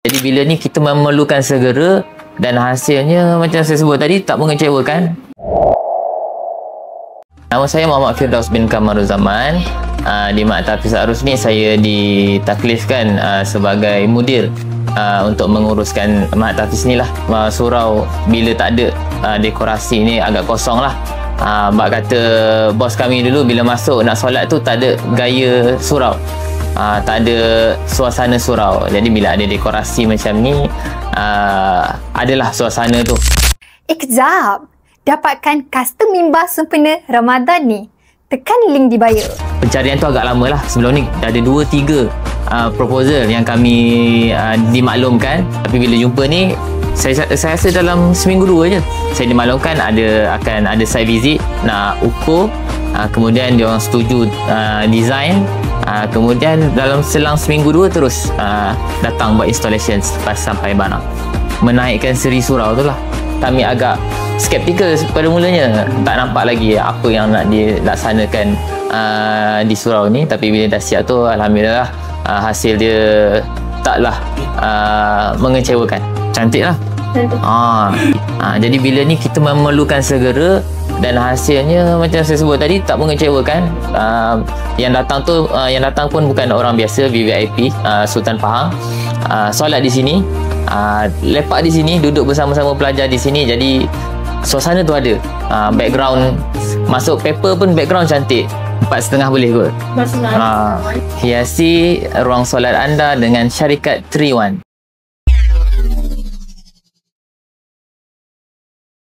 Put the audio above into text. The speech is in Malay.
Jadi bila ni kita memerlukan segera dan hasilnya macam saya sebut tadi tak mengecewakan. Nama saya Muhammad Firdaus bin Kamaruzaman. Di Mak Tahfiz Arus ni saya ditaklifkan sebagai mudir untuk menguruskan Mak Tahfiz ni lah. Surau bila tak ada dekorasi ni agak kosong lah. Bak kata bos kami dulu bila masuk nak solat tu tak ada gaya surau. Tak ada suasana surau. Jadi bila ada dekorasi macam ni adalah suasana tu. Kejap! Dapatkan custom mimbar sempena Ramadan ni. Tekan link di bio. Pencarian tu agak lama lah. Sebelum ni ada 2-3 proposal yang kami dimaklumkan. Tapi bila jumpa ni saya rasa dalam seminggu 2 je saya dimaklumkan akan ada site visit nak ukur, kemudian dia orang setuju design, kemudian dalam selang seminggu 2 terus datang buat installation lepas sampai barang. Menaikkan seri surau tu lah. Kami agak skeptikal pada mulanya, tak nampak lagi apa yang nak dilaksanakan di surau ni. Tapi bila dah siap tu alhamdulillah hasil dia taklah mengecewakan. Cantik lah. Jadi bila ni kita memerlukan segera dan hasilnya macam saya sebut tadi tak mengecewakan. Yang datang pun bukan orang biasa, VVIP, Sultan Pahang. Solat di sini, lepak di sini, duduk bersama-sama pelajar di sini. Jadi suasana tu ada. Background masuk paper pun background cantik. 4.5 boleh kot. Hiasi ruang solat anda dengan syarikat 3-1.